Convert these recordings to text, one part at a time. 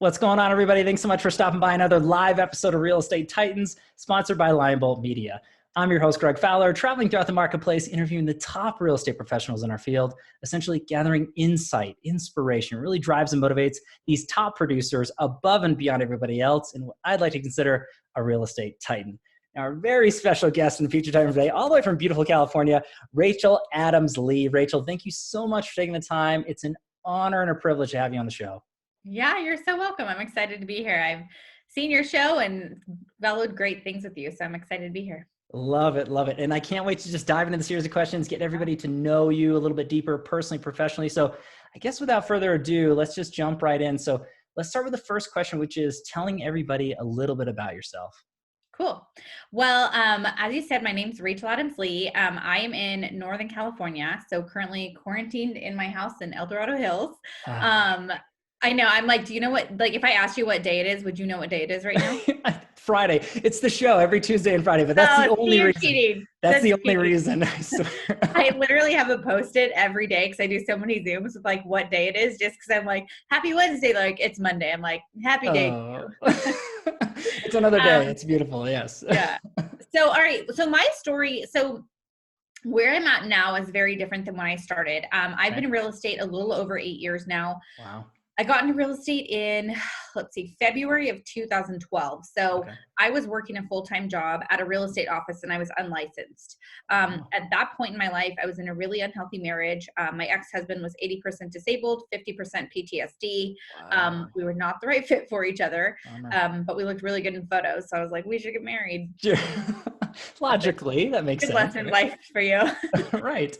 What's going on, everybody? Thanks so much for stopping by another live episode of Real Estate Titans, sponsored by Lionbolt Media. I'm your host, Greg Fowler, traveling throughout the marketplace, interviewing the top real estate professionals in our field, essentially gathering insight, inspiration, really drives and motivates these top producers above and beyond everybody else in what I'd like to consider a real estate titan. Now, our very special guest in the Future Titan today, all the way from beautiful California, Rachel Adams-Lee. Rachel, thank you so much for taking the time. It's an honor and a privilege to have you on the show. Yeah, you're so welcome. I'm excited to be here. I've seen your show and followed great things with you, so I'm excited to be here. Love it, love it. And I can't wait to just dive into the series of questions, get everybody to know you a little bit deeper, personally, professionally. So I guess without further ado, let's just jump right in. So let's start with the first question, which is telling everybody a little bit about yourself. Cool. Well, as you said, my name's Rachel Adams-Lee. I am in Northern California, so currently quarantined in my house in El Dorado Hills. I know. I'm like, do you know what, like, if I asked you what day it is, would you know what day it is right now? Friday. It's the show every Tuesday and Friday, but that's the only reason. Cheating. That's the only reason. I swear. I literally have it posted every day because I do so many Zooms with like what day it is, just because I'm like, happy Wednesday. Like, it's Monday. I'm like, happy day. It's another day. It's beautiful. Yes. Yeah. So, all right. So my story, where I'm at now is very different than when I started. I've been in real estate a little over 8 years now. Wow. I got into real estate in, February of 2012. So I was working a full-time job at a real estate office and I was unlicensed. At that point in my life, I was in a really unhealthy marriage. My ex-husband was 80% disabled, 50% PTSD. Wow. We were not the right fit for each other, but we looked really good in photos. So I was like, we should get married. Logically, that makes good sense. Good lesson in life for you. Right.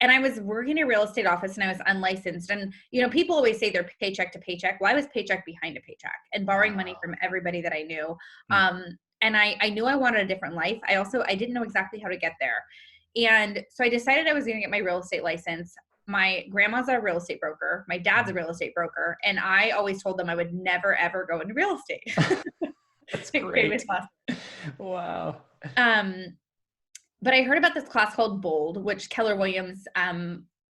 And I was working in a real estate office and I was unlicensed. And, you know, people always say they're paycheck to paycheck. Well, I was paycheck behind a paycheck and borrowing money from everybody that I knew. And I knew I wanted a different life. I didn't know exactly how to get there. And so I decided I was going to get my real estate license. My grandma's a real estate broker. My dad's a real estate broker. And I always told them I would never, ever go into real estate. That's great. Wow. But I heard about this class called Bold, which Keller Williams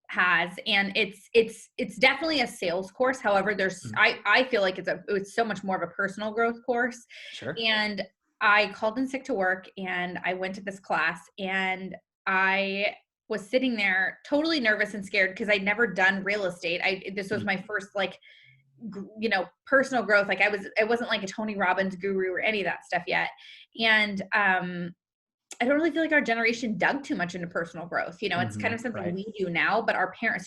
has, and it's definitely a sales course. However, I feel like it's so much more of a personal growth course. Sure. And I called in sick to work, and I went to this class, and I was sitting there totally nervous and scared because I'd never done real estate. This was my first personal growth. Like I wasn't like a Tony Robbins guru or any of that stuff yet, and I don't really feel like our generation dug too much into personal growth. You know, it's kind of something we do now, but our parents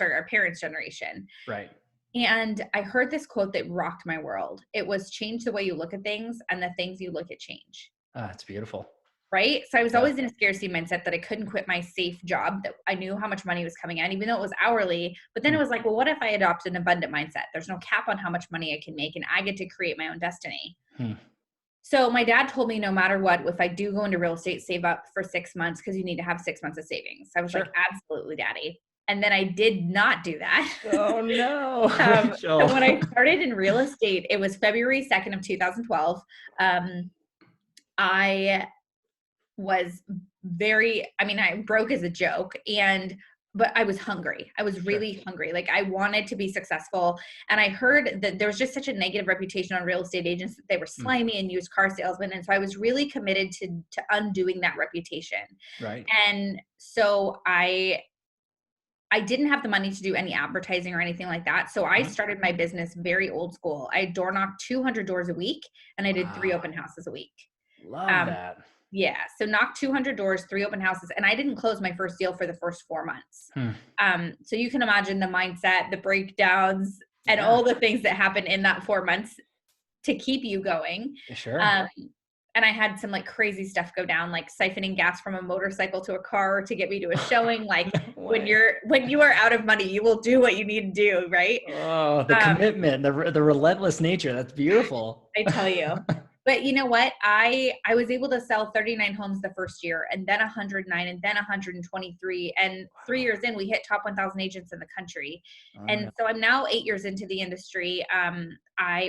generation. Right. And I heard this quote that rocked my world. It was, change the way you look at things and the things you look at change. It's beautiful. Right. So I was always in a scarcity mindset that I couldn't quit my safe job, that I knew how much money was coming in, even though it was hourly. But then it was like, well, what if I adopt an abundant mindset? There's no cap on how much money I can make and I get to create my own destiny. So my dad told me no matter what, if I do go into real estate, save up for 6 months because you need to have 6 months of savings. I was like, absolutely, Daddy. And then I did not do that. Oh, no. So when I started in real estate, it was February 2nd of 2012. I was I broke as a joke, but I was hungry. I was really hungry. Like I wanted to be successful. And I heard that there was just such a negative reputation on real estate agents that they were slimy and used car salesmen. And so I was really committed to undoing that reputation. Right. And so I didn't have the money to do any advertising or anything like that. So I started my business very old school. I door knocked 200 doors a week and I did 3 open houses a week. Love that. Yeah. So knocked 200 doors, 3 open houses, and I didn't close my first deal for the first 4 months. So you can imagine the mindset, the breakdowns, and all the things that happen in that 4 months to keep you going. Sure. And I had some like crazy stuff go down, like siphoning gas from a motorcycle to a car to get me to a showing. Like when you are out of money, you will do what you need to do. Right. Oh, the commitment, the relentless nature. That's beautiful. I tell you. But you know what? I was able to sell 39 homes the first year, and then 109, and then 123. And 3 years in, we hit top 1,000 agents in the country. And so I'm now 8 years into the industry.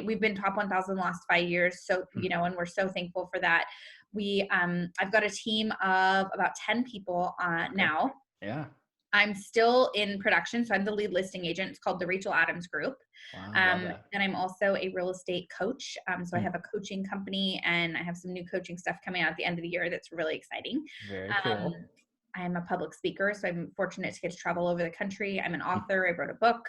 We've been top 1,000 the last 5 years. So, and we're so thankful for that. I've got a team of about 10 people now. Yeah. I'm still in production. So I'm the lead listing agent. It's called the Rachel Adams Group. Wow, love that. And I'm also a real estate coach. So I have a coaching company, and I have some new coaching stuff coming out at the end of the year that's really exciting. Very cool. I'm a public speaker, so I'm fortunate to get to travel over the country. I'm an author. I wrote a book.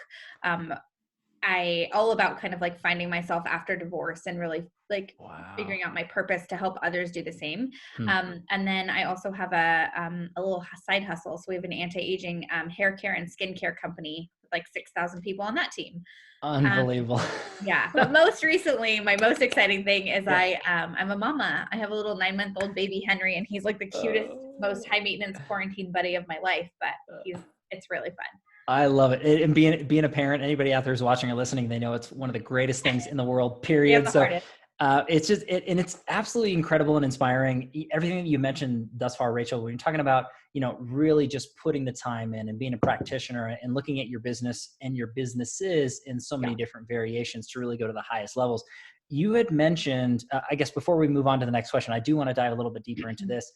I all about kind of like finding myself after divorce and really like figuring out my purpose to help others do the same. And then I also have a little side hustle. So we have an anti-aging hair care and skincare company with like 6,000 people on that team. Unbelievable. Yeah. But most recently, my most exciting thing is I'm a mama. I have a little 9-month-old baby, Henry, and he's like the cutest, most high maintenance quarantine buddy of my life, but it's really fun. I love it. And being a parent, anybody out there who's watching or listening, they know it's one of the greatest things in the world, period. So it's just, and it's absolutely incredible and inspiring. Everything that you mentioned thus far, Rachel, when you're talking about, really just putting the time in and being a practitioner and looking at your business and your businesses in so many different variations to really go to the highest levels. You had mentioned, I guess before we move on to the next question, I do want to dive a little bit deeper into this.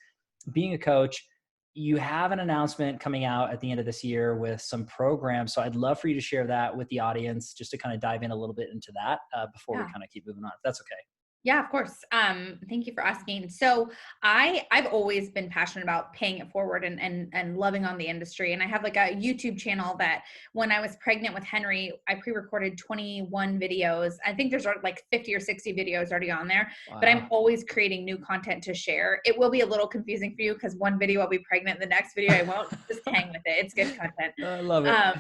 Being a coach, you have an announcement coming out at the end of this year with some programs. So I'd love for you to share that with the audience, just to kind of dive in a little bit into that before we kind of keep moving on, if that's okay. Yeah, of course. Thank you for asking. So I've always been passionate about paying it forward and loving on the industry. And I have like a YouTube channel that when I was pregnant with Henry, I pre-recorded 21 videos. I think there's like 50 or 60 videos already on there, but I'm always creating new content to share. It will be a little confusing for you because one video I'll be pregnant, the next video I won't. Just hang with it. It's good content. I love it.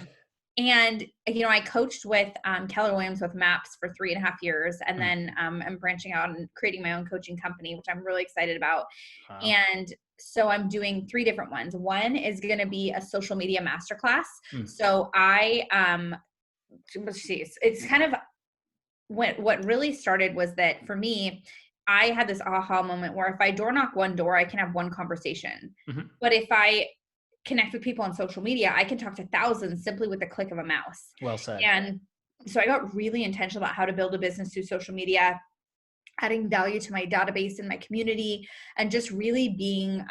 And, I coached with Keller with MAPS for 3.5 years. And then I'm branching out and creating my own coaching company, which I'm really excited about. Wow. And so I'm doing 3 different ones. One is going to be a social media masterclass. So it's kind of what really started was that for me, I had this aha moment where if I door knock one door, I can have one conversation. But if I connect with people on social media, I can talk to thousands simply with the click of a mouse. Well said. And so I got really intentional about how to build a business through social media, adding value to my database and my community, and just really being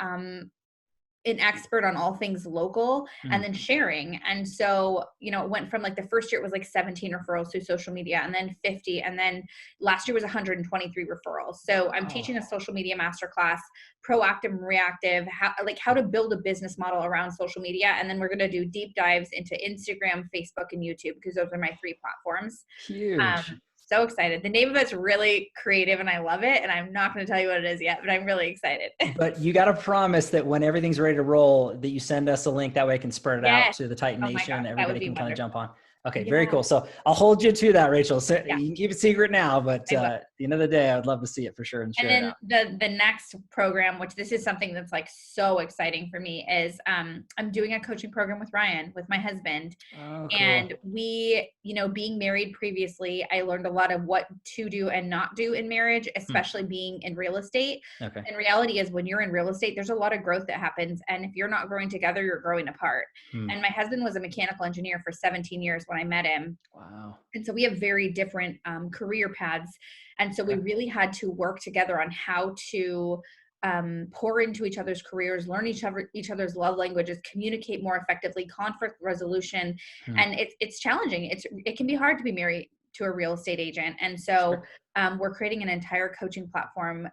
an expert on all things local and then sharing. And so, it went from like the first year it was like 17 referrals through social media, and then 50. And then last year was 123 referrals. So I'm teaching a social media masterclass, proactive and reactive, how to build a business model around social media. And then we're going to do deep dives into Instagram, Facebook, and YouTube, because those are my 3 platforms. Huge. So excited. The name of it's really creative and I love it. And I'm not going to tell you what it is yet, but I'm really excited. But you got to promise that when everything's ready to roll, that you send us a link. That way I can spread it out to the Titan Nation. Everybody can kind of jump on. Okay, very cool. So I'll hold you to that, Rachel. So you can keep it secret now, but at the end of the day, I would love to see it for sure and share it out. And then the next program, which this is something that's like so exciting for me, is I'm doing a coaching program with Ryan, with my husband. Oh, cool. And we, being married previously, I learned a lot of what to do and not do in marriage, especially being in real estate. Okay. And reality is when you're in real estate, there's a lot of growth that happens. And if you're not growing together, you're growing apart. And my husband was a mechanical engineer for 17 years when I met him. Wow. And so we have very different career paths. And so we really had to work together on how to pour into each other's careers, learn each other's love languages, communicate more effectively, conflict resolution. And it's challenging. It can be hard to be married to a real estate agent. And so we're creating an entire coaching platform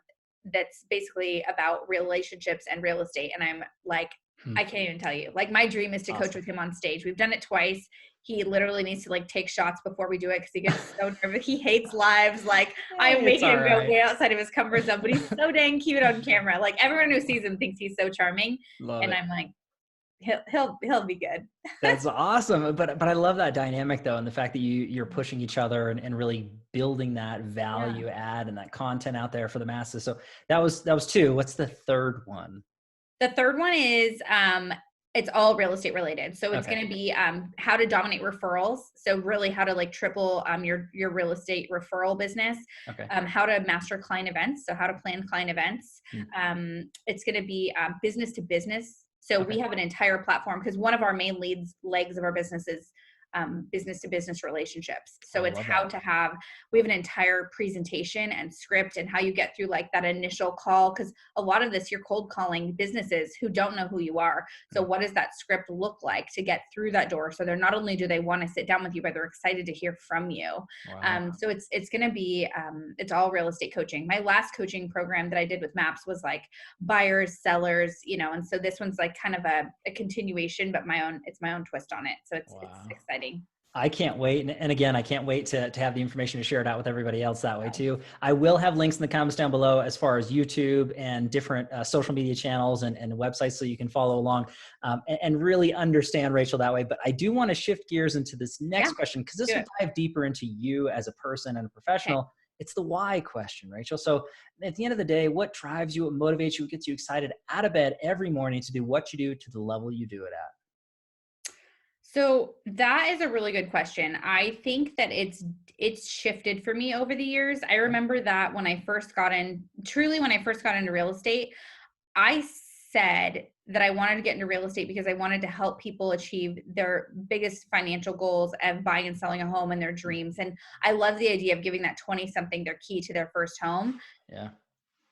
that's basically about relationships and real estate. And I'm like, I can't even tell you. Like, my dream is to coach with him on stage. We've done it twice. He literally needs to like take shots before we do it because he gets so nervous. He hates lives. Like, I'm making him go way outside of his comfort zone, but he's so dang cute on camera. Like, everyone who sees him thinks he's so charming. I'm like, he'll be good. That's awesome. But I love that dynamic though, and the fact that you're pushing each other and really building that value add and that content out there for the masses. So that was 2. What's the third one? The third one is it's all real estate related. So it's going to be how to dominate referrals. So really how to like triple your real estate referral business. How to master client events. So how to plan client events. It's going to be business to business. So we have an entire platform because one of our main legs of our business is business to business relationships. So I it's love how that. to have, we have an entire presentation and script and how you get through like that initial call. Cause a lot of this, you're cold calling businesses who don't know who you are. So what does that script look like to get through that door? So they're not only do they want to sit down with you, but they're excited to hear from you. Wow. So it's going to be, it's all real estate coaching. My last coaching program that I did with MAPS was like buyers, sellers, and so this one's like kind of a continuation, but it's my own twist on it. So it's exciting. I can't wait. And again, I can't wait to have the information to share it out with everybody else that way too. I will have links in the comments down below as far as YouTube and different social media channels and websites so you can follow along and really understand Rachel that way. But I do want to shift gears into this next question because this will dive deeper into you as a person and a professional. Okay. It's the why question, Rachel. So at the end of the day, what drives you, what motivates you, what gets you excited out of bed every morning to do what you do to the level you do it at? So that is a really good question. I think that it's shifted for me over the years. I remember that when I first got into real estate, I said that I wanted to get into real estate because I wanted to help people achieve their biggest financial goals of buying and selling a home and their dreams. And I love the idea of giving that 20-something their key to their first home. Yeah.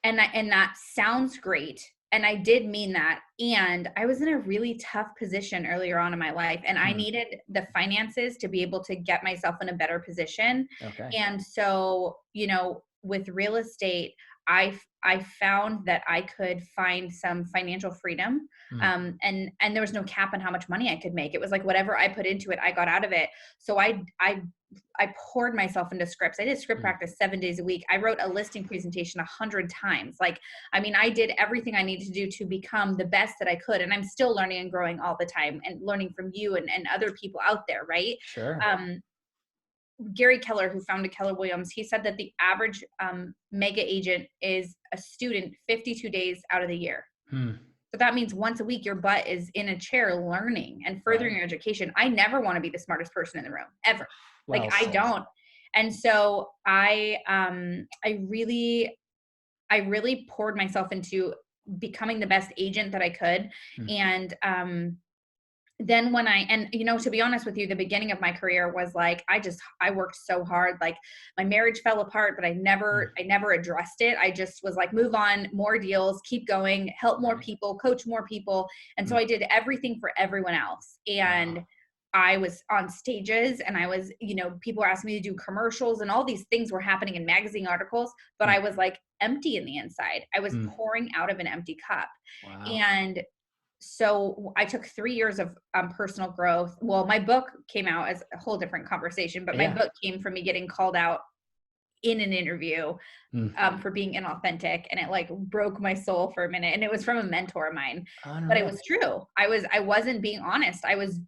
And that sounds great. And I did mean that. And I was in a really tough position earlier on in my life. And I needed the finances to be able to get myself in a better position. Okay. And so, with real estate, I found that I could find some financial freedom. And there was no cap on how much money I could make. It was like whatever I put into it, I got out of it. So I poured myself into scripts. I did script practice 7 days a week. I wrote a listing presentation 100 times. I did everything I needed to do to become the best that I could. And I'm still learning and growing all the time and learning from you and other people out there. Right. Sure. Gary Keller, who founded Keller Williams, he said that the average mega agent is a student 52 days out of the year. So that means once a week, your butt is in a chair learning and furthering your education. I never want to be the smartest person in the room ever. Well I don't. And so I really poured myself into becoming the best agent that I could. And then to be honest with you, the beginning of my career was like, I worked so hard, like my marriage fell apart, but I never addressed it. I just was like, move on, more deals, keep going, help more people, coach more people. And so I did everything for everyone else. And I was on stages and I was, people were asking me to do commercials and all these things were happening in magazine articles, but I was like empty in the inside. I was pouring out of an empty cup. Wow. And so I took 3 years of personal growth. Well, my book came out as a whole different conversation, but my book came from me getting called out in an interview for being inauthentic. And it broke my soul for a minute. And it was from a mentor of mine, but it was true. I wasn't being honest. I was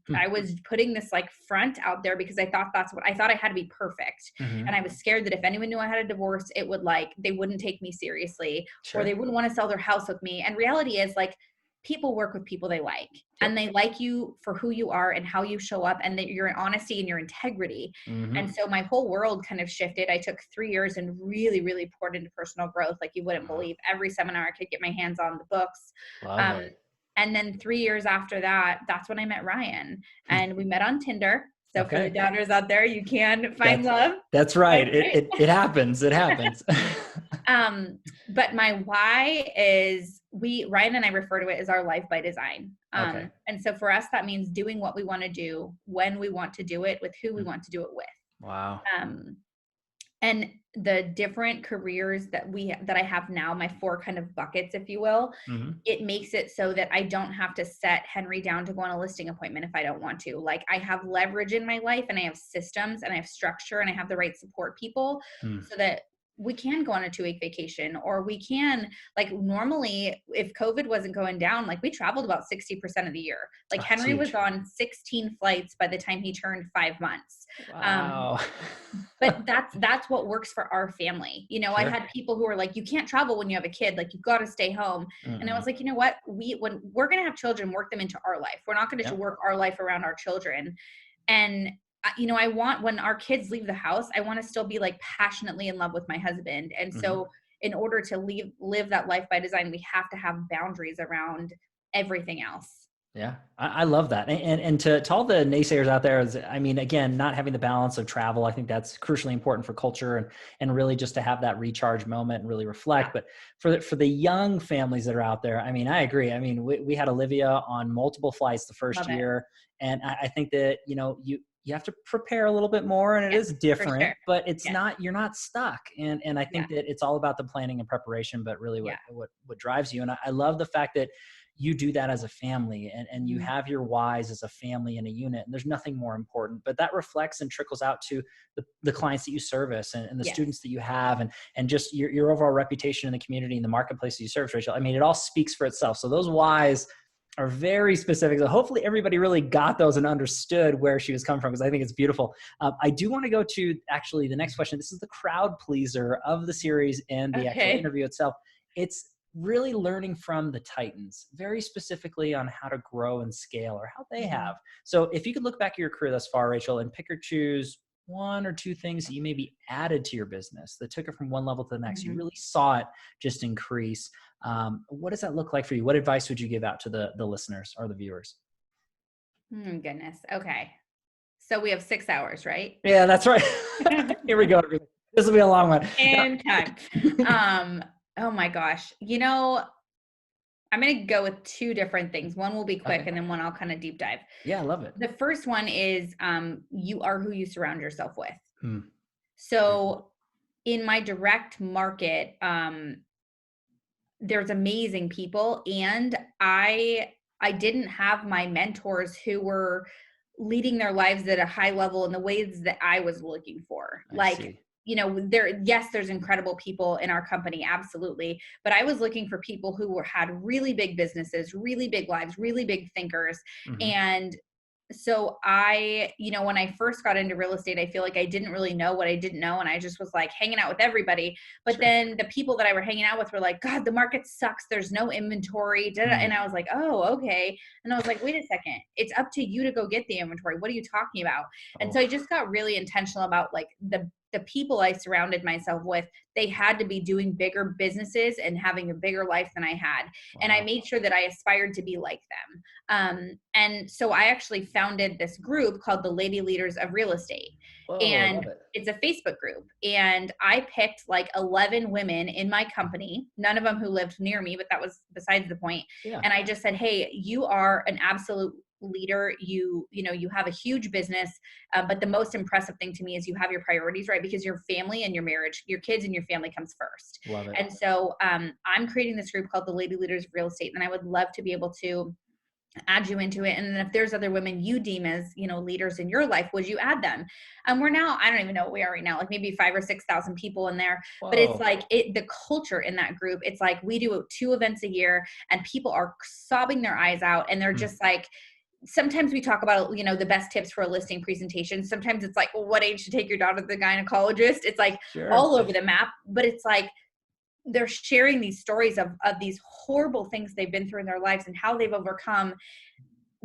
putting this front out there because I thought I thought I had to be perfect. And I was scared that if anyone knew I had a divorce, it would they wouldn't take me seriously or they wouldn't want to sell their house with me. And reality is people work with people they like and they like you for who you are and how you show up and that your honesty and your integrity. And so my whole world kind of shifted. I took 3 years and really, really poured into personal growth. Like you wouldn't believe. Every seminar I could get my hands on, the books. And then 3 years after that, that's when I met Ryan and we met on Tinder. So for the doubters out there, you can find love. That's right. It happens. It happens. But my why is Ryan and I refer to it as our life by design. And so for us, that means doing what we want to do, when we want to do it, with who we want to do it with. Wow. And the different careers that I have now, my 4 kind of buckets, if you will, it makes it so that I don't have to set Henry down to go on a listing appointment if I don't want to. I have leverage in my life and I have systems and I have structure and I have the right support people so that we can go on a 2-week vacation or we can normally if COVID wasn't going down, we traveled about 60% of the year. Henry was on 16 flights by the time he turned 5 months. Wow. But that's what works for our family. I had people who were like, you can't travel when you have a kid, you've got to stay home. And I was like, you know what, when we're going to have children, work them into our life. We're not going to work our life around our children. And I want, when our kids leave the house, I want to still be passionately in love with my husband. And so in order to live that life by design, we have to have boundaries around everything else. Yeah, I love that. And to all the naysayers out there, I mean, again, not having the balance of travel, I think that's crucially important for culture and really just to have that recharge moment and really reflect. Yeah. But for the young families that are out there, I mean, I agree. I mean, we had Olivia on multiple flights the first Love it. year. And I think that, you have to prepare a little bit more, and it Yes, is for different, sure. but it's Yes. not, you're not stuck. And I Yeah. think that it's all about the planning and preparation, but really Yeah. what drives you. And I love the fact that you do that as a family, and you Mhm. have your whys as a family and a unit, and there's nothing more important, but that reflects and trickles out to the clients that you service, and the Yes. students that you have, and just your overall reputation in the community and the marketplace that you serve, Rachel. I mean, it all speaks for itself. So those whys are very specific. So hopefully everybody really got those and understood where she was coming from, because I think it's beautiful. I do want to go to actually the next question. This is the crowd pleaser of the series and the actual Okay. interview itself. It's really learning from the Titans, very specifically on how to grow and scale, or how they Mhm. have. So if you could look back at your career thus far, Rachel, and pick or choose one or two things that you maybe added to your business that took it from one level to the next, you Mhm. really saw it just increase. What does that look like for you? What advice would you give out to the listeners or the viewers? Goodness. Okay. So we have 6 hours, right? Yeah, that's right. Here we go. Everybody. This will be a long one. And time. Oh my gosh. I'm going to go with two different things. One will be quick Okay. and then one I'll kind of deep dive. Yeah, I love it. The first one is you are who you surround yourself with. Hmm. Beautiful. So in my direct market, there's amazing people, and I didn't have my mentors who were leading their lives at a high level in the ways that I was looking for. I Like, see. there's incredible people in our company, absolutely. But I was looking for people who had really big businesses, really big lives, really big thinkers. Hmm. And so when I first got into real estate, I feel like I didn't really know what I didn't know. And I just was like hanging out with everybody. But Sure. then the people that I were hanging out with were like, God, the market sucks. There's no inventory. Mm. And I was like, oh, okay. And I was like, wait a second. It's up to you to go get the inventory. What are you talking about? And so Oh, I just got really intentional about like the people I surrounded myself with. They had to be doing bigger businesses and having a bigger life than I had. And I wow. made sure that I aspired to be like them. And so I actually founded this group called the Lady Leaders of Real Estate. Whoa, And love it. it's a Facebook group. And I picked like 11 women in my company, none of them who lived near me, but that was besides the point. Yeah. And I just said, hey, you are an absolute leader. You have a huge business. But the most impressive thing to me is you have your priorities right, because your family and your marriage, your kids and your family comes first. Love it. And so I'm creating this group called the Lady Leaders of Real Estate. And I would love to be able to add you into it. And then if there's other women you deem as, leaders in your life, would you add them? We're now, I don't even know what we are right now, like maybe 5,000 or 6,000 people in there. But it's Whoa. like the culture in that group, it's like we do 2 events a year and people are sobbing their eyes out. And they're Mm. just like, sometimes we talk about, the best tips for a listing presentation. Sometimes it's like, well, what age to take your daughter to the gynecologist? It's like Sure. all over the map, but it's like, they're sharing these stories of these horrible things they've been through in their lives and how they've overcome,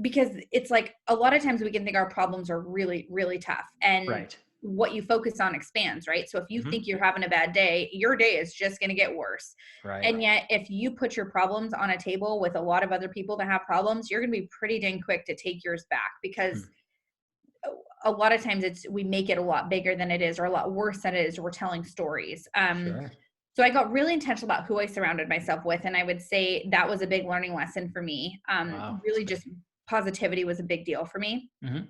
because it's like a lot of times we can think our problems are really, really tough, and Right. what you focus on expands, right? So if you Hmm. think you're having a bad day, your day is just going to get worse. Right. And yet if you put your problems on a table with a lot of other people that have problems, you're going to be pretty dang quick to take yours back, because Mm. a lot of times we make it a lot bigger than it is, or a lot worse than it is. We're telling stories. Sure. So I got really intentional about who I surrounded myself with. And I would say that was a big learning lesson for me. Wow. That's Really great. just positivity was a big deal for me. Hmm.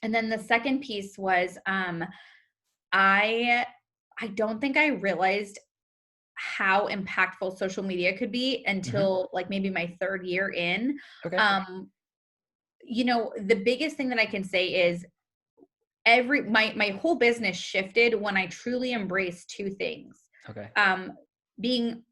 And then the second piece was I don't think I realized how impactful social media could be Hmm. until like maybe my third year in. Okay. Um, the biggest thing that I can say is my whole business shifted when I truly embraced 2 things. Okay. Um, being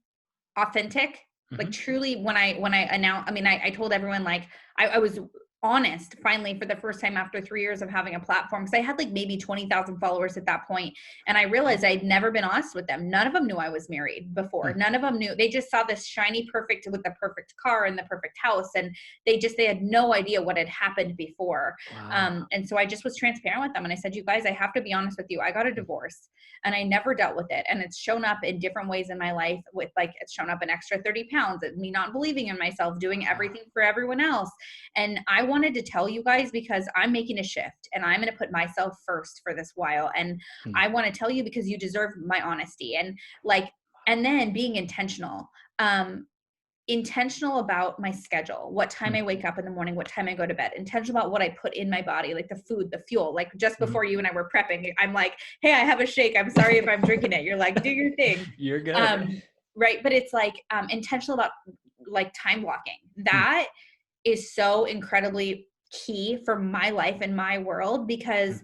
authentic, like Hmm. truly when I announced, I mean, I told everyone like I was honest finally for the first time after 3 years of having a platform. Cause I had like maybe 20,000 followers at that point. And I realized I'd never been honest with them. None of them knew I was married before. None of them knew. They just saw this shiny perfect with the perfect car and the perfect house. And they had no idea what had happened before. Wow. And so I just was transparent with them. And I said, you guys, I have to be honest with you. I got a divorce and I never dealt with it. And it's shown up in different ways in my life with like, it's shown up an extra 30 pounds, me not believing in myself, doing everything for everyone else. And I wanted to tell you guys because I'm making a shift and I'm going to put myself first for this while. And I want to tell you because you deserve my honesty and and then being intentional about my schedule, what time I wake up in the morning, what time I go to bed, intentional about what I put in my body, like the food, the fuel, like just before you and I were prepping, I'm like, hey, I have a shake. I'm sorry if I'm drinking it. You're like, do your thing. You're good. Right. But it's like intentional about like time blocking. That is so incredibly key for my life and my world because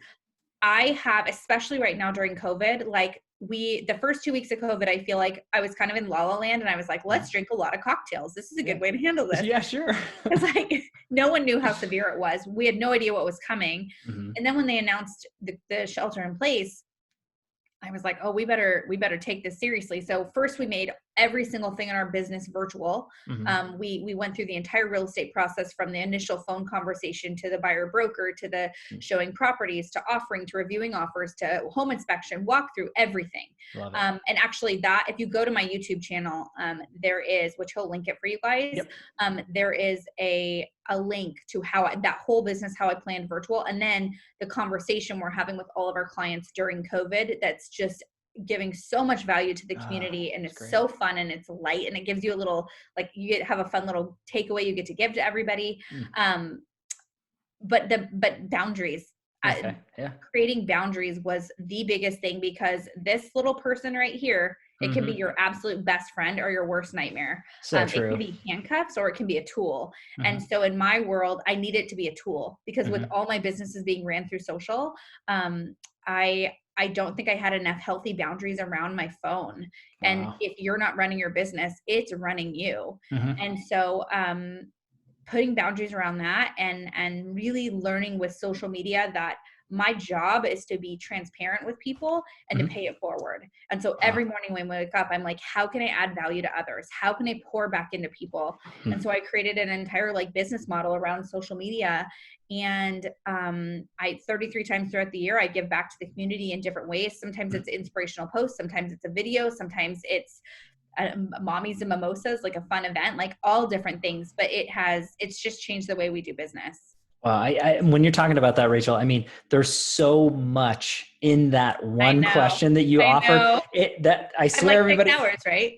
I have, especially right now during COVID, like the first 2 weeks of COVID, I feel like I was kind of in la la land and I was like, let's drink a lot of cocktails. This is a good way to handle this. Yeah, sure. It's like, no one knew how severe it was. We had no idea what was coming. And then when they announced the shelter in place, I was like, oh, we better take this seriously. So first we made every single thing in our business virtual. We went through the entire real estate process from the initial phone conversation to the buyer broker, to the showing properties, to offering, to reviewing offers, to home inspection, walkthrough, everything. And actually if you go to my YouTube channel, there is, which he'll link it for you guys. There is a link to how that whole business, how I planned virtual. And then the conversation we're having with all of our clients during COVID, that's just giving so much value to the community. And it's so fun and it's light and it gives you a little, like you have a fun little takeaway you get to give to everybody. But boundaries, creating boundaries was the biggest thing because this little person right here, it can be your absolute best friend or your worst nightmare. So it can be handcuffs or it can be a tool. And so in my world, I need it to be a tool because with all my businesses being ran through social, I don't think I had enough healthy boundaries around my phone. And if you're not running your business, it's running you. And so putting boundaries around that and really learning with social media that my job is to be transparent with people and to pay it forward. And so every morning when I wake up, I'm like, how can I add value to others? How can I pour back into people? And so I created an entire business model around social media. And I 33 times throughout the year, I give back to the community in different ways. Sometimes it's inspirational posts. Sometimes it's a video. Sometimes it's mommies and mimosas, like a fun event, like all different things. But it's just changed the way we do business. Well, when you're talking about that, Rachel, I mean, there's so much in that one question that you offered. I swear, everybody, hours, right?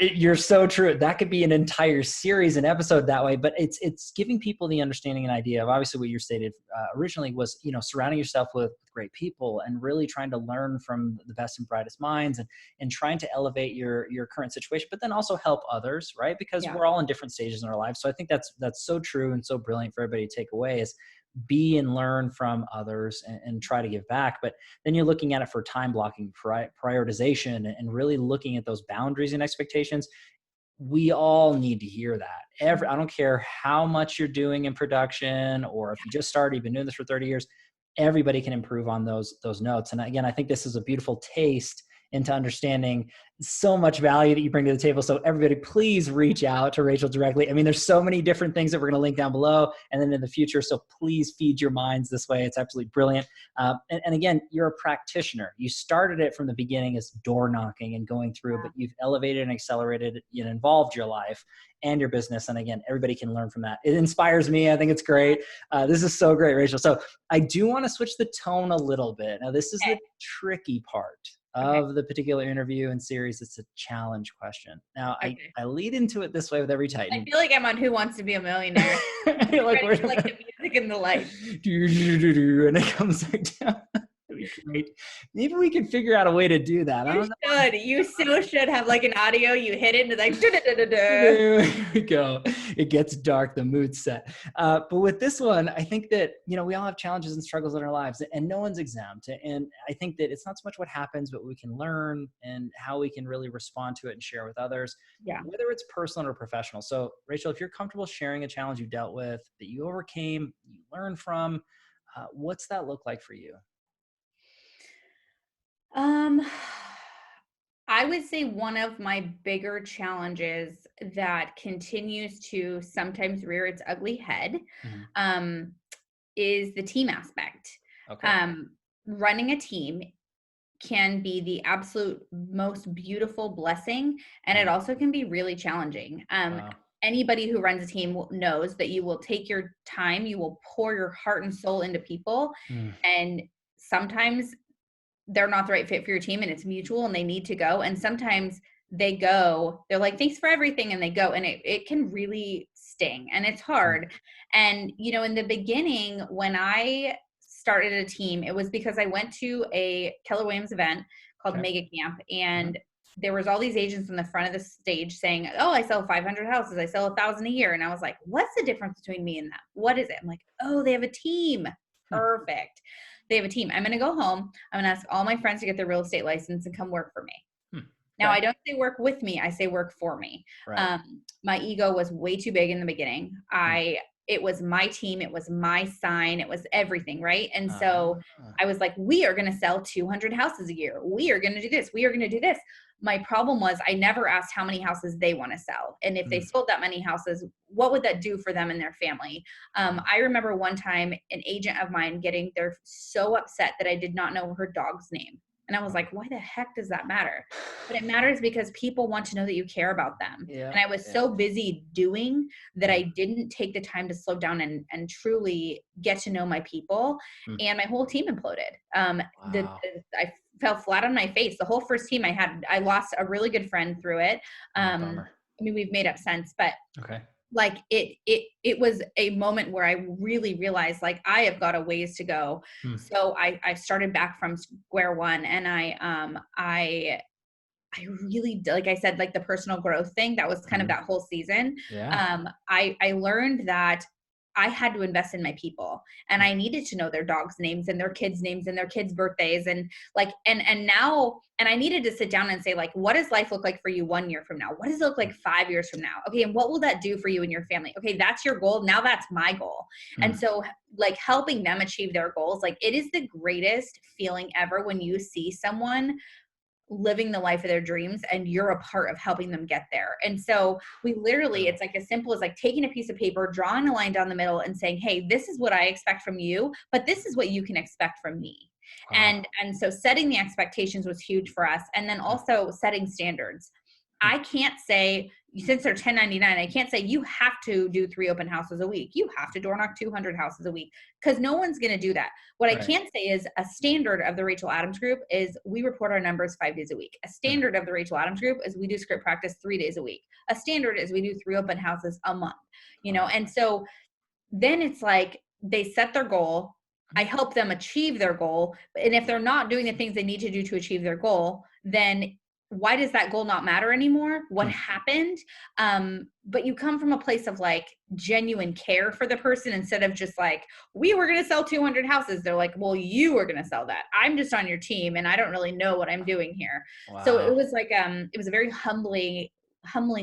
You're so true. That could be an entire series, an episode that way. But it's giving people the understanding and idea of obviously what you stated originally was, surrounding yourself with great people and really trying to learn from the best and brightest minds and trying to elevate your current situation, but then also help others, right? Because we're all in different stages in our lives. So I think that's so true and so brilliant for everybody to take away is be and learn from others and try to give back. But then you're looking at it for time blocking, prioritization, and really looking at those boundaries and expectations. We all need to hear that. I don't care how much you're doing in production or if you just started, you've been doing this for 30 years, everybody can improve on those notes. And again, I think this is a beautiful taste into understanding so much value that you bring to the table. So everybody, please reach out to Rachel directly. I mean, there's so many different things that we're going to link down below and then in the future. So please feed your minds this way. It's absolutely brilliant. And again, you're a practitioner. You started it from the beginning as door knocking and going through, but you've elevated and accelerated and involved your life and your business. And again, everybody can learn from that. It inspires me. I think it's great. This is so great, Rachel. So I do want to switch the tone a little bit. Now, this is the tricky part of the particular interview and series. It's a challenge question. Now, I lead into it this way with every Titan. I feel like I'm on Who Wants to Be a Millionaire. like the music and the light. And it comes back down. Great. Maybe we can figure out a way to do that. I You don't know. should. You so should have like an audio. You hit it and it's like, da-da-da-da-da. There we go. It gets dark, the mood's set. But with this one, I think that, we all have challenges and struggles in our lives, and no one's exempt. And I think that it's not so much what happens, but we can learn and how we can really respond to it and share with others, Yeah. whether it's personal or professional. So Rachel, if you're comfortable sharing a challenge you dealt with, that you overcame, you learned from, what's that look like for you? I would say one of my bigger challenges that continues to sometimes rear its ugly head Mhm. um, is the team aspect. Okay. Running a team can be the absolute most beautiful blessing, and it also can be really challenging. Wow. Anybody who runs a team knows that you will take your time, you will pour your heart and soul into people, Mm. and sometimes they're not the right fit for your team and it's mutual and they need to go. And sometimes they're like, thanks for everything. And they go, and it can really sting and it's hard. And, in the beginning, when I started a team, it was because I went to a Keller Williams event called Okay. Mega Camp. And there was all these agents in the front of the stage saying, oh, I sell 500 houses. I sell 1,000 a year. And I was like, what's the difference between me and them? What is it? I'm like, oh, they have a team. Perfect. They have a team. I'm going to go home. I'm going to ask all my friends to get their real estate license and come work for me. Now, I don't say work with me. I say work for me. Right. My ego was way too big in the beginning. It was my team. It was my sign. It was everything. Right. And so I was like, we are going to sell 200 houses a year. We are going to do this. We are going to do this. My problem was I never asked how many houses they want to sell. And if they sold that many houses, what would that do for them and their family? I remember one time an agent of mine they're so upset that I did not know her dog's name. And I was like, why the heck does that matter? But it matters because people want to know that you care about them. Yeah. And I was so busy doing that I didn't take the time to slow down and truly get to know my people. And my whole team imploded. I fell flat on my face. The whole first team I lost a really good friend through it. Bummer. I mean, we've made up since, but Okay. like it was a moment where I really realized like I have got a ways to go. So I started back from square one, and I really, like I said, like the personal growth thing, that was kind of that whole season. Yeah. I learned that I had to invest in my people, and I needed to know their dogs' names and their kids' names and their kids' birthdays. And like, and now, and I needed to sit down and say, like, what does life look like for you 1 year from now? What does it look like 5 years from now? Okay. And what will that do for you and your family? Okay. That's your goal. Now that's my goal. And so like helping them achieve their goals, like it is the greatest feeling ever when you see someone living the life of their dreams and you're a part of helping them get there. And so we literally, it's like as simple as like taking a piece of paper, drawing a line down the middle and saying, hey, this is what I expect from you, but this is what you can expect from me. Wow. And so setting the expectations was huge for us. And then also setting standards. I can't say, since they're 1099, I can't say you have to do 3 open houses a week. You have to door knock 200 houses a week, because no one's going to do that. What I can say is a standard of the Rachel Adams Group is we report our numbers 5 days a week. A standard of the Rachel Adams Group is we do script practice 3 days a week. A standard is we do 3 open houses a month, and so then it's like they set their goal. I help them achieve their goal. And if they're not doing the things they need to do to achieve their goal, then why does that goal not matter anymore? What happened? But you come from a place of like genuine care for the person, instead of just like, we were going to sell 200 houses. They're like, well, you were going to sell that. I'm just on your team and I don't really know what I'm doing here. Wow. So it was like, it was a very humbling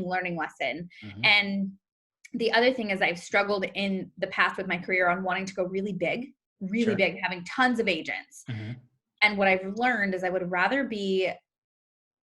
learning lesson. And the other thing is I've struggled in the past with my career on wanting to go really big, having tons of agents. And what I've learned is I would rather be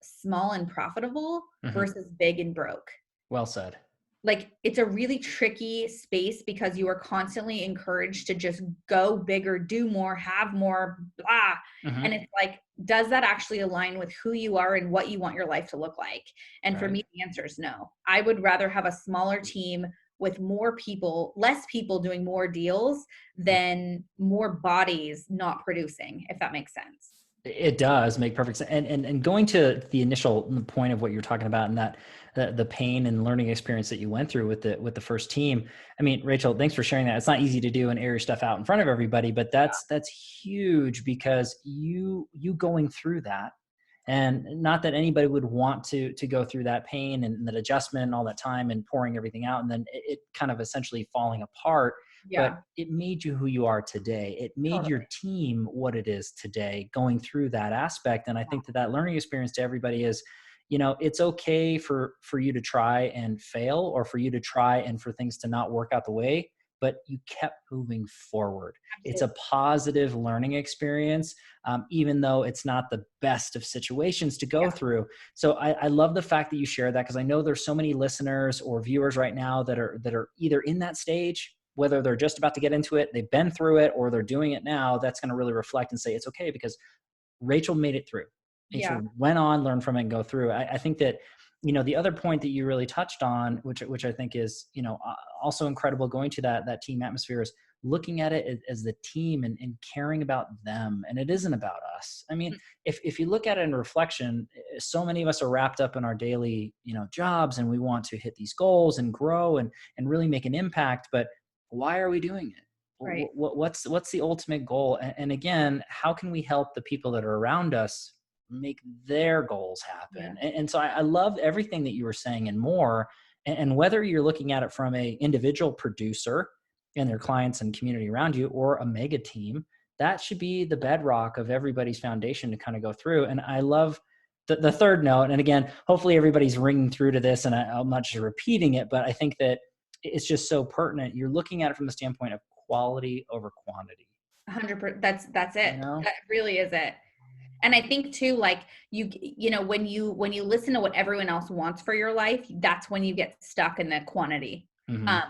small and profitable versus big and broke. Well said. Like it's a really tricky space because you are constantly encouraged to just go bigger, do more, have more, blah. And it's like, does that actually align with who you are and what you want your life to look like? And for me, the answer is no. I would rather have a smaller team with more people, less people doing more deals than more bodies not producing, if that makes sense. It does make perfect sense. And going to the initial point of what you're talking about, and that the pain and learning experience that you went through with the first team. I mean, Rachel, thanks for sharing that. It's not easy to do and air your stuff out in front of everybody, but that's huge, because you going through that, and not that anybody would want to go through that pain and that adjustment and all that time and pouring everything out, and then it kind of essentially falling apart. Yeah, But it made you who you are today. It made totally. your team what it is today, going through that aspect. And I think that learning experience to everybody is, it's okay for you to try and fail, or for you to try and for things to not work out the way, but you kept moving forward. It's a Absolutely. positive learning experience, even though it's not the best of situations to go Yeah. through. So I love the fact that you share that, because I know there's so many listeners or viewers right now that are either in that stage, whether they're just about to get into it, they've been through it, or they're doing it now. That's going to really reflect and say it's okay, because Rachel made it through. Yeah. Rachel went on, learned from it, and go through. I think that, the other point that you really touched on, which I think is, also incredible, going to that team atmosphere, is looking at it as the team, and caring about them. And it isn't about us. I mean, if you look at it in reflection, so many of us are wrapped up in our daily, jobs, and we want to hit these goals and grow and really make an impact. But why are we doing it? Right. What's the ultimate goal? And again, how can we help the people that are around us make their goals Yeah. happen? And so I love everything that you were saying and more. And whether you're looking at it from a individual producer and their clients and community around you, or a mega team, that should be the bedrock of everybody's foundation to kind of go through. And I love the third note. And again, hopefully everybody's ringing through to this, and I'm not just repeating it, but I think that it's just so pertinent. You're looking at it from the standpoint of quality over quantity. 100%. That's it. You know? That really is it. And I think too, like when you listen to what everyone else wants for your life, that's when you get stuck in the quantity. Mm-hmm. Um,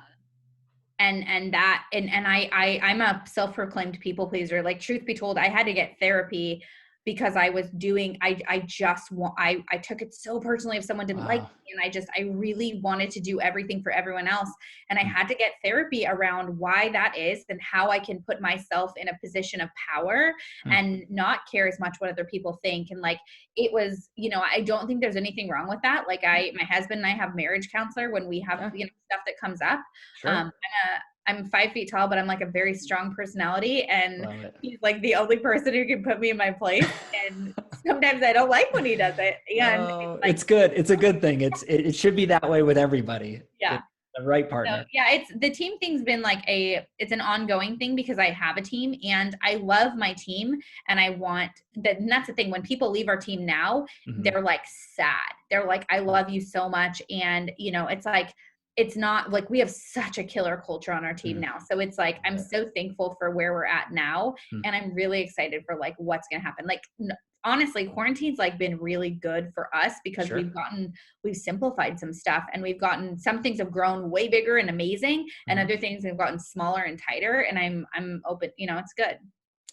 I'm a self-proclaimed people pleaser. Like, truth be told, I had to get therapy because I was doing, I took it so personally if someone didn't like Wow. me, and I really wanted to do everything for everyone else. And I Mm. had to get therapy around why that is, and how I can put myself in a position of power Mm. and not care as much what other people think. And like, it was, I don't think there's anything wrong with that. Like, my husband and I have marriage counselor when we have, Yeah, stuff that comes up. sure. I'm 5 feet tall, but I'm like a very strong personality, and Love it. he's like the only person who can put me in my place. And sometimes I don't like when he does it. And it's Oh, like, it's good. It's a good thing. It should be that way with everybody. yeah. It's the right So partner. yeah, it's the team thing's been like it's an ongoing thing, because I have a team and I love my team, and I want that. And that's the thing. When people leave our team now, Mm-hmm. they're like sad. They're like, I love you so much. And it's like, it's not like we have such a killer culture on our team Mm-hmm. now. So it's like, I'm so thankful for where we're at now. And I'm really excited for like what's going to happen. Like, honestly, quarantine's like been really good for us, because Sure. we've simplified some stuff, and we've gotten, some things have grown way bigger and amazing, and Mm-hmm. other things have gotten smaller and tighter. And I'm open, it's good.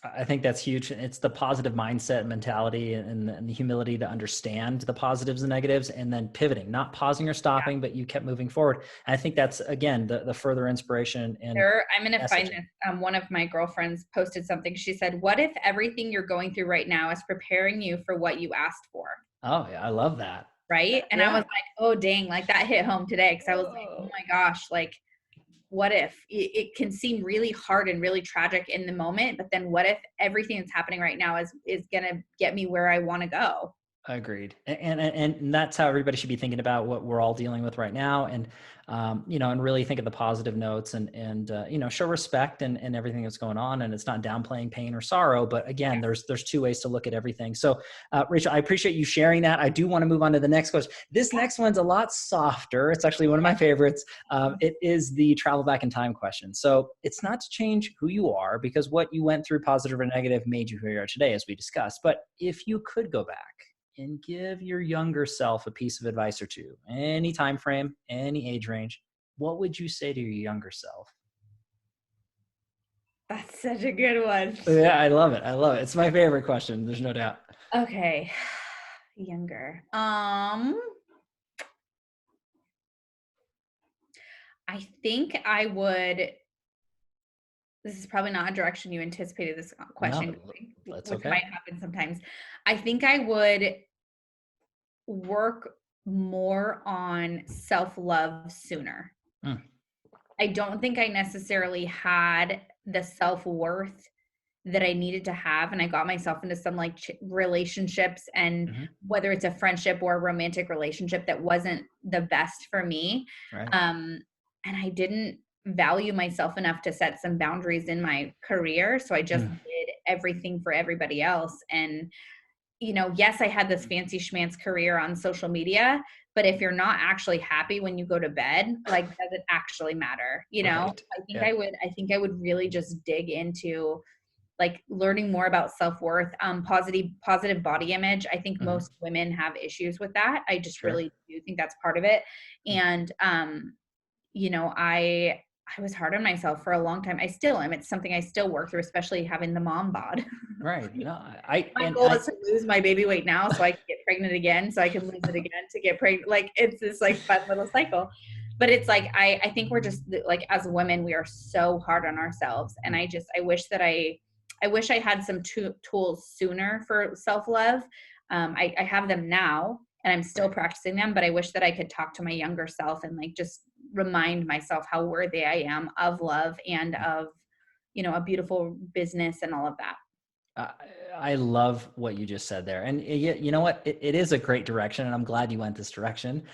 I think that's huge. It's the positive mindset mentality, and the humility to understand the positives and negatives, and then pivoting, not pausing or Yeah. stopping, but you kept moving forward. And I think that's, again, the further inspiration and I'm going to find messaging. this. One of my girlfriends posted something. She said, what if everything you're going through right now is preparing you for what you asked for? Oh, yeah, I love that. Right. And I was Yeah. like, oh, dang, like that hit home today. Cause I was like, oh Oh, my gosh, like, what if it can seem really hard and really tragic in the moment, but then what if everything that's happening right now is going to get me where I want to go? agreed. And that's how everybody should be thinking about what we're all dealing with right now. And, and really think of the positive notes, and show respect and everything that's going on. And it's not downplaying pain or sorrow, but again, there's two ways to look at everything. So, Rachel, I appreciate you sharing that. I do want to move on to the next question. This next one's a lot softer. It's actually one of my favorites. It is the travel back in time question. So it's not to change who you are, because what you went through, positive or negative, made you who you are today, as we discussed. But if you could go back and give your younger self a piece of advice or two, any time frame, any age range, what would you say to your younger self? That's such a good one. Yeah, I love it. I love it. It's my favorite question. There's no doubt. Okay. Younger. I think I would this is probably not a direction you anticipated this question No, going, that's which okay. might happen sometimes. I think I would work more on self-love sooner. Mm, I don't think I necessarily had the self-worth that I needed to have. And I got myself into some like relationships, and hmm whether it's a friendship or a romantic relationship that wasn't the best for me. right. And I didn't value myself enough to set some boundaries in my career. So I just Mm, did everything for everybody else. And yes, I had this fancy schmancy career on social media, but if you're not actually happy when you go to bed, like, does it actually matter? right. Yeah. I think I would really just dig into like learning more about self-worth, positive body image. I think hmm most women have issues with that. I just Sure. really do think that's part of it. Mm, And I was hard on myself for a long time. I still am. It's something I still work through, especially having the mom bod. right. No, My and goal I, is to lose my baby weight now so I can get pregnant again, so I can lose it again to get pregnant. Like, it's this like fun little cycle. But it's like, I think we're just like, as women, we are so hard on ourselves. And mm, I wish I had some tools sooner for self-love. I have them now and I'm still right. practicing them, but I wish that I could talk to my younger self and like just remind myself how worthy I am of love and Mm. of, a beautiful business and all of that. I I love what you just said there. And you know what? It is a great direction. And I'm glad you went this direction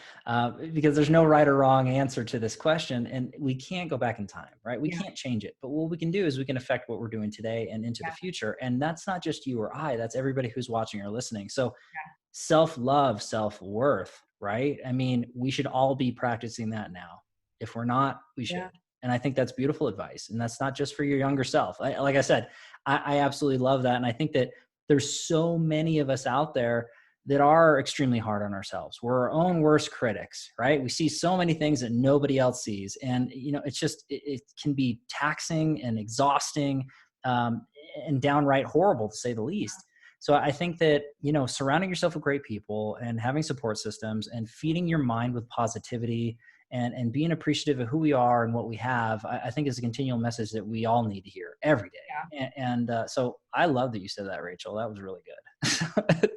because there's no right or wrong answer to this question. And we can't go back in time, right? We Yeah. can't change it. But what we can do is we can affect what we're doing today and into the Yeah. future. And that's not just you or I, that's everybody who's watching or listening. So Yeah. self-love, self-worth, right? I mean, we should all be practicing that now. If we're not, we should. Yeah. And I think that's beautiful advice. And that's not just for your younger self. Like I said, I absolutely love that. And I think that there's so many of us out there that are extremely hard on ourselves. We're our own worst critics, right? We see so many things that nobody else sees. And, it's just, it can be taxing and exhausting and downright horrible to say the least. So I think that, surrounding yourself with great people and having support systems and feeding your mind with positivity and being appreciative of who we are and what we have, I think is a continual message that we all need to hear every Yeah. day. So I love that you said that, Rachel. That was really good.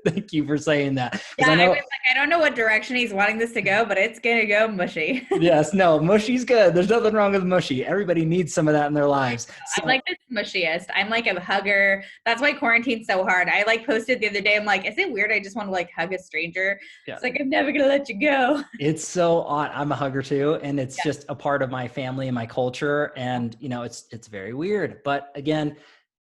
Thank you for saying that. Because Yeah, I I was know, like, I don't know what direction he's wanting this to go, but it's gonna go mushy. yes, no, mushy's good. There's nothing wrong with mushy. Everybody needs some of that in their lives. I'm like So the mushiest. I'm like a hugger. That's why quarantine's so hard. I like posted the other day. I'm like, is it weird? I just want to like hug a stranger. yeah. It's like, I'm never gonna let you go. It's so odd. I'm a hugger too, and it's Yeah. just a part of my family and my culture. And it's very weird. But again,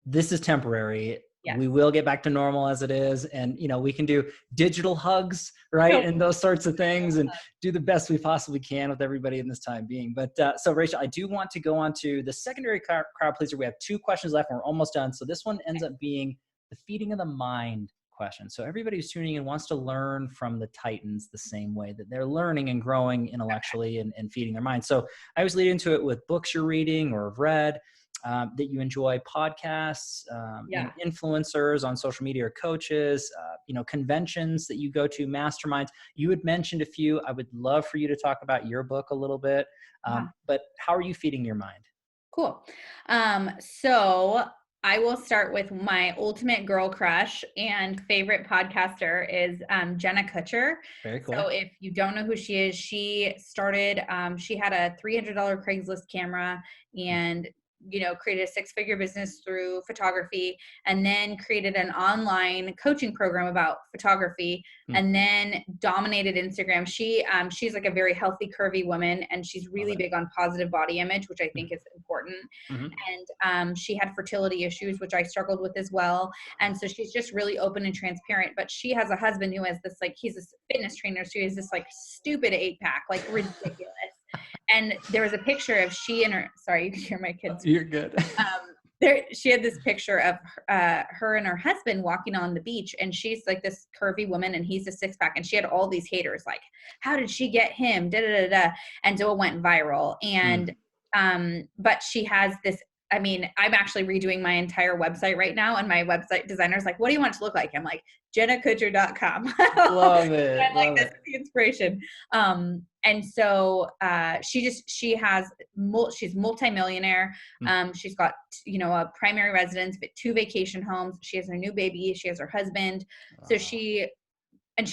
this is temporary. Yes. We will get back to normal as it is, and we can do digital hugs, right, and those sorts of things, and do the best we possibly can with everybody in this time being. But so, Rachel, I do want to go on to the secondary crowd pleaser. We have 2 questions left, and we're almost done. So this one ends up being the feeding of the mind question. So everybody who's tuning in wants to learn from the Titans the same way that they're learning and growing intellectually and feeding their mind. So I always lead into it with books you're reading or have read, that you enjoy, podcasts, Yeah. influencers on social media or coaches, conventions that you go to, masterminds. You had mentioned a few. I would love for you to talk about your book a little bit. But how are you feeding your mind? Cool. So I will start with my ultimate girl crush and favorite podcaster is Jenna Kutcher. Very So cool. if you don't know who she is, she started, she had a $300 Craigslist camera and created a 6-figure business through photography, and then created an online coaching program about photography, and then dominated Instagram. She's like a very healthy, curvy woman, and she's really big on positive body image, which I think is important. Mm-hmm. And she had fertility issues, which I struggled with as well. And so she's just really open and transparent. But she has a husband who has this, like, he's a fitness trainer, so he has this like stupid 8-pack, like ridiculous. And there was a picture of she and her, sorry, you can hear my kids. You're good. She had this picture of her and her husband walking on the beach, and she's like this curvy woman and he's a 6-pack, and she had all these haters like, how did she get him? Da, da, da, da. And so it went viral. And but she has this I mean, I'm actually redoing my entire website right now. And my website designer's like, what do you want it to look like? I'm like, jennakutcher.com. Love it. I'm like, Love this it. is the inspiration. And so she's multimillionaire. She's got, a primary residence, but 2 vacation homes. She has her new baby. She has her husband. So she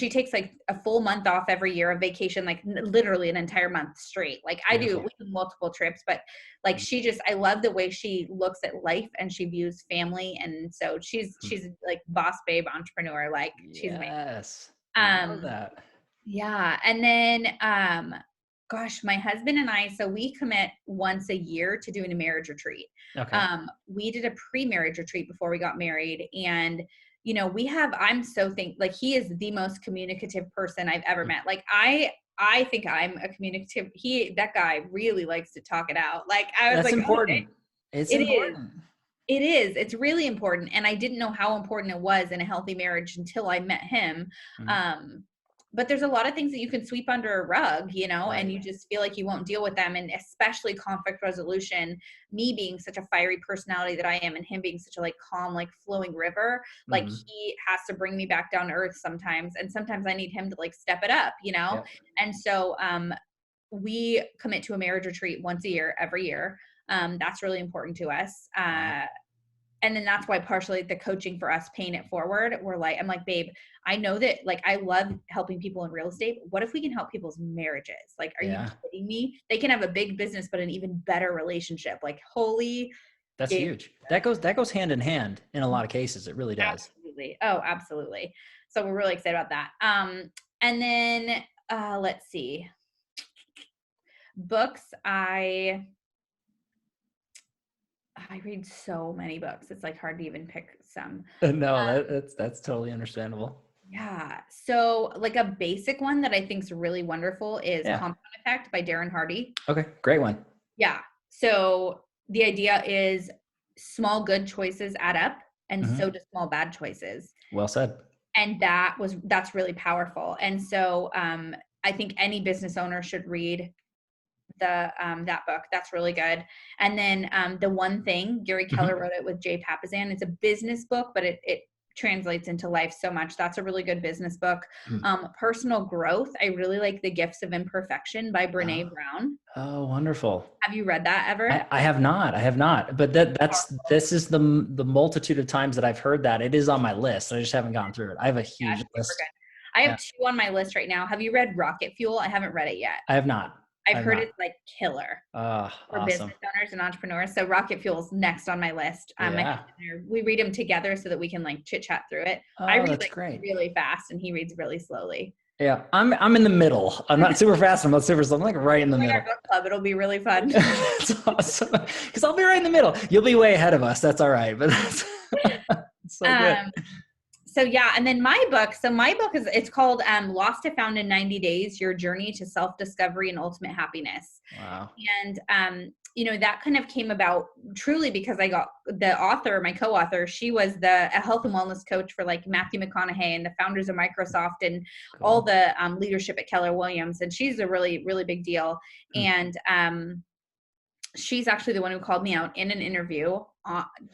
takes like a full month off every year of vacation, like literally an entire month straight. Like I do, we do multiple trips, but like I love the way she looks at life and she views family. And so she's like boss babe entrepreneur. Like she's amazing. Yes. I love that. Yeah. And then, gosh, my husband and I, so we commit once a year to doing a marriage retreat. Okay. We did a pre-marriage retreat before we got married. And, I'm so like he is the most communicative person I've ever met. Like I think I'm a communicative, that guy really likes to talk it out. Like I was That's like, important. It's important. It is. It's really important. And I didn't know how important it was in a healthy marriage until I met him. But there's a lot of things that you can sweep under a rug, and you just feel like you won't deal with them. And especially conflict resolution, me being such a fiery personality that I am, and him being such a like calm, like flowing river, like he has to bring me back down to earth sometimes. And sometimes I need him to like step it up, Yep. And so, we commit to a marriage retreat once a year, every year. That's really important to us. And then that's why partially the coaching for us, paying it forward, I'm like, babe, I know that like, I love helping people in real estate. What if we can help people's marriages? Like, are you kidding me? They can have a big business, but an even better relationship. Like, that's huge. That goes hand in hand in a lot of cases. It really does. Absolutely. Oh, absolutely. So we're really excited about that. And then, let's see, books. I read so many books. It's like hard to even pick some. No, that's totally understandable. Yeah. So like a basic one that I think is really wonderful is Compound Effect by Darren Hardy. Okay. Great one. Yeah. So the idea is small good choices add up, and so do small bad choices. Well said. And that's really powerful. And so I think any business owner should read that book. That's really good. And then The One Thing, Gary Keller wrote it with Jay Papasan. It's a business book, but it translates into life so much. That's a really good business book. Personal growth. I really like The Gifts of Imperfection by Brene Brown. Oh, wonderful. Have you read that ever? I have not, but this is the multitude of times that I've heard that. It is on my list. I just haven't gotten through it. I have a huge list. I have 2 on my list right now. Have you read Rocket Fuel? I haven't read it yet. I have not. I've heard it's like killer for awesome. business owners and entrepreneurs. So Rocket Fuel's next on my list. We read them together so that we can like chit chat through it. I read like great. Really fast and he reads really slowly. Yeah, I'm in the middle. I'm not super fast. I'm not super slow. I'm like right in the middle. Our book club, it'll be really fun. That's awesome. Because I'll be right in the middle. You'll be way ahead of us. That's all right. But that's so good. So yeah, and then my book. So my book it's called Lost to Found in 90 Days: Your Journey to Self-Discovery and Ultimate Happiness. Wow. And that kind of came about truly because I got the author, my co-author. She was a health and wellness coach for like Matthew McConaughey and the founders of Microsoft and all the leadership at Keller Williams. And she's a really, really big deal. And she's actually the one who called me out in an interview,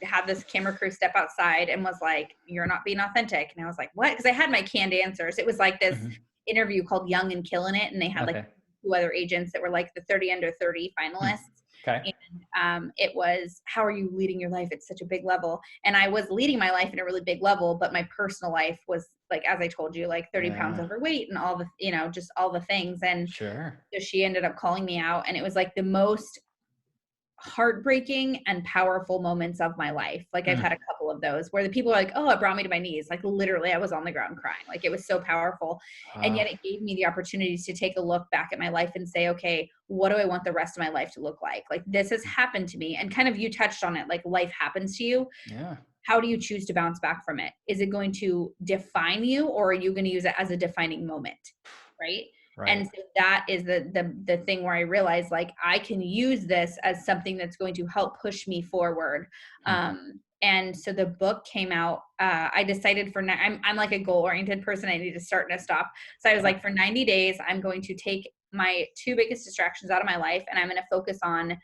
had this camera crew step outside and was like, "You're not being authentic." And I was like, "What?" Because I had my canned answers. It was like this interview called Young and Killing It. And they had like 2 other agents that were like the 30 under 30 finalists. Okay. And it was, how are you leading your life at such a big level? And I was leading my life at a really big level, but my personal life was like, as I told you, like 30 pounds overweight and all the, just all the things. And so she ended up calling me out, and it was like the most heartbreaking and powerful moments of my life. Like I've had a couple of those where the people are like, "Oh, it brought me to my knees." Like literally I was on the ground crying. Like it was so powerful. And yet it gave me the opportunity to take a look back at my life and say, okay, what do I want the rest of my life to look like? Like this has happened to me. And kind of you touched on it, like life happens to you. Yeah. How do you choose to bounce back from it? Is it going to define you, or are you going to use it as a defining moment? Right. Right. And so that is the thing where I realized like I can use this as something that's going to help push me forward. And so the book came out. I decided I'm like a goal oriented person. I need to start and a stop. So I was like, for 90 days, I'm going to take my 2 biggest distractions out of my life, and I'm going to focus on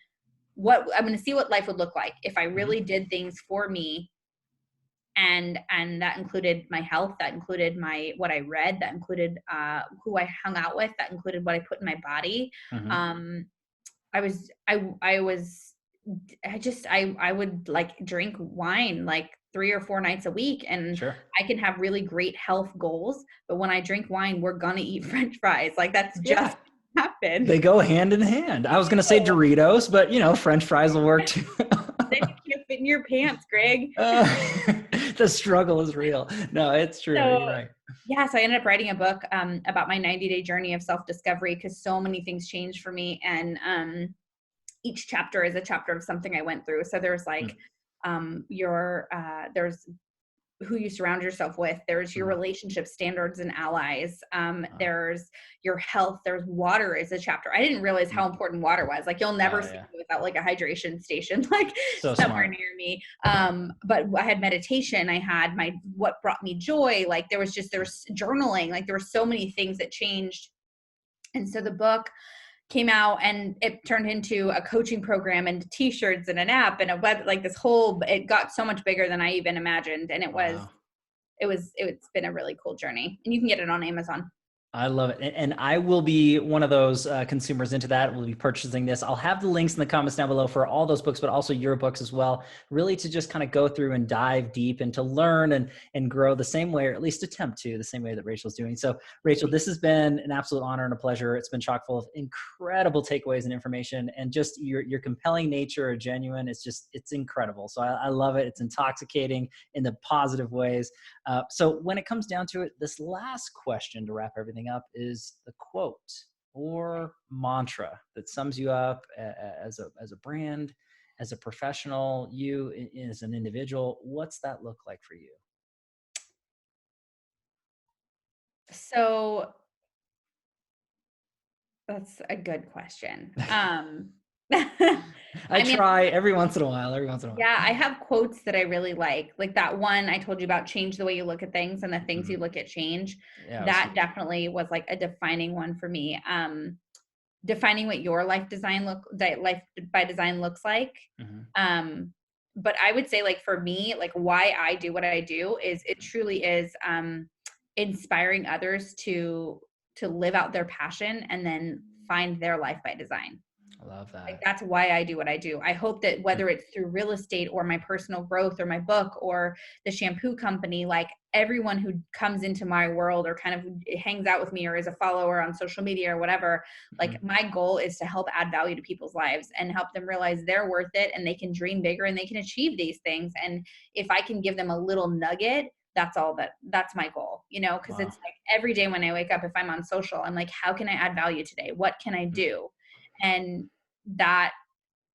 I'm going to see what life would look like if I really did things for me. And that included my health, that included what I read, that included who I hung out with, that included what I put in my body. I would like drink wine like 3 or 4 nights a week, and I can have really great health goals, but when I drink wine, we're gonna eat French fries. Like that's just happened. They go hand in hand. I was gonna say Doritos, but French fries will work too. Then you can't fit in your pants, Greg. The struggle is real. No, it's true. You're right. Yeah. So I ended up writing a book about my 90-day journey of self-discovery, because so many things changed for me. And each chapter is a chapter of something I went through. So there's like there's who you surround yourself with. There's your relationship standards and allies. There's your health. There's water is a chapter. I didn't realize how important water was. Like you'll never see me without like a hydration station, like somewhere near me. But I had meditation. I had what brought me joy. Like there's journaling. Like there were so many things that changed. And so the book came out and it turned into a coaching program and t-shirts and an app and a web, like it got so much bigger than I even imagined. And it's been a really cool journey, and you can get it on Amazon. I love it. And I will be one of those consumers into that. We'll be purchasing this. I'll have the links in the comments down below for all those books, but also your books as well, really to just kind of go through and dive deep and to learn and grow the same way, or at least attempt to the same way that Rachel's doing. So Rachel, this has been an absolute honor and a pleasure. It's been chock full of incredible takeaways and information, and just your compelling nature or genuine. It's incredible. So I love it. It's intoxicating in the positive ways. So when it comes down to it, this last question to wrap everything up is the quote or mantra that sums you up as a brand, as a professional, you as an individual. What's that look like for you? So that's a good question. I try every once in a while. Yeah, I have quotes that I really like that one I told you about, change the way you look at things, and the things you look at change. Yeah, that definitely was like a defining one for me. Defining what your life by design looks like. But I would say, like, for me, like why I do what I do is it truly is inspiring others to live out their passion and then find their life by design. I love that. Like that's why I do what I do. I hope that whether it's through real estate or my personal growth or my book or the shampoo company, like everyone who comes into my world or kind of hangs out with me or is a follower on social media or whatever, like my goal is to help add value to people's lives and help them realize they're worth it and they can dream bigger and they can achieve these things. And if I can give them a little nugget, that's my goal, because it's like every day when I wake up, if I'm on social, I'm like, how can I add value today? What can I do? And that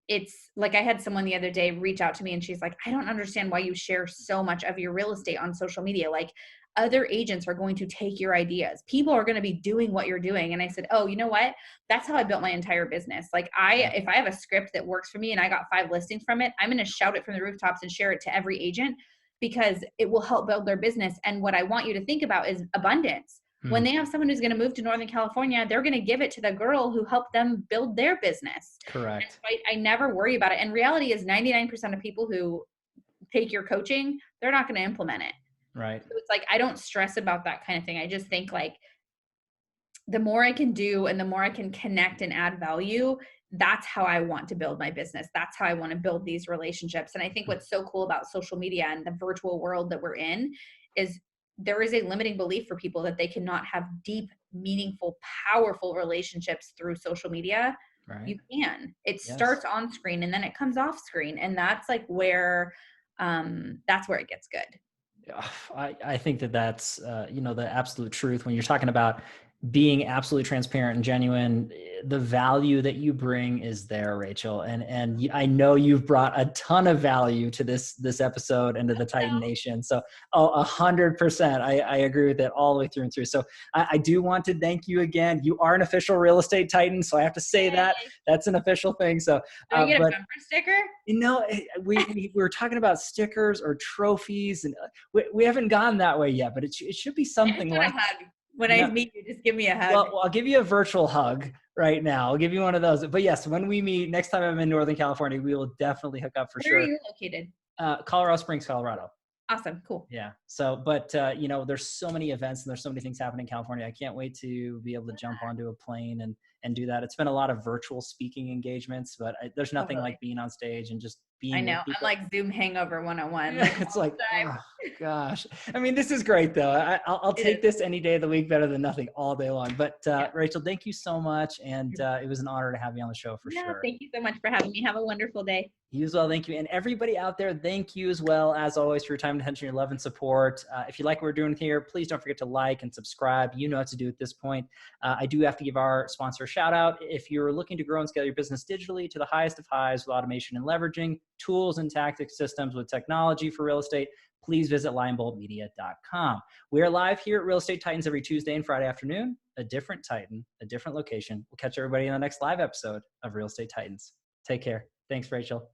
it's like, I had someone the other day reach out to me and she's like, I don't understand why you share so much of your real estate on social media. Like other agents are going to take your ideas. People are going to be doing what you're doing. And I said, oh, you know what? That's how I built my entire business. Like if I have a script that works for me and I got 5 listings from it, I'm going to shout it from the rooftops and share it to every agent because it will help build their business. And what I want you to think about is abundance. When they have someone who's going to move to Northern California, they're going to give it to the girl who helped them build their business. Correct. So I never worry about it. And reality is 99% of people who take your coaching, they're not going to implement it. Right. So it's like, I don't stress about that kind of thing. I just think like the more I can do and the more I can connect and add value, that's how I want to build my business. That's how I want to build these relationships. And I think what's so cool about social media and the virtual world that we're in is there is a limiting belief for people that they cannot have deep, meaningful, powerful relationships through social media. Right. You can. It starts on screen and then it comes off screen. And that's like where it gets good. I think that's, the absolute truth when you're talking about being absolutely transparent and genuine. The value that you bring is there, Rachel. And I know you've brought a ton of value to this episode and to the Titan Nation. So 100%. I agree with it all the way through and through. So I do want to thank you again. You are an official real estate Titan. So I have to say that's an official thing. So do you get a bumper sticker? We were talking about stickers or trophies, and we haven't gone that way yet, but it should be something like that. When I meet you, just give me a hug. Well, I'll give you a virtual hug right now. I'll give you one of those. But yes, when we meet next time I'm in Northern California, we will definitely hook up for sure. Where are you located? Colorado Springs, Colorado. Awesome. Cool. Yeah. So, but there's so many events and there's so many things happening in California. I can't wait to be able to jump onto a plane and do that. It's been a lot of virtual speaking engagements, but there's nothing like being on stage and just being. I know. I'm like Zoom hangover 101. Yeah, it's like, oh gosh. I mean, this is great though. I'll take this any day of the week, better than nothing, all day long. But Rachel, thank you so much. And it was an honor to have you on the show for sure. Thank you so much for having me. Have a wonderful day. You as well. Thank you. And everybody out there, thank you as well, as always, for your time and attention, your love and support. If you like what we're doing here, please don't forget to like and subscribe. You know what to do at this point. I do have to give our sponsor a shout out. If you're looking to grow and scale your business digitally to the highest of highs with automation and leveraging tools and tactics systems with technology for real estate, please visit lionboltmedia.com. We are live here at Real Estate Titans every Tuesday and Friday afternoon. A different Titan, a different location. We'll catch everybody in the next live episode of Real Estate Titans. Take care. Thanks, Rachel.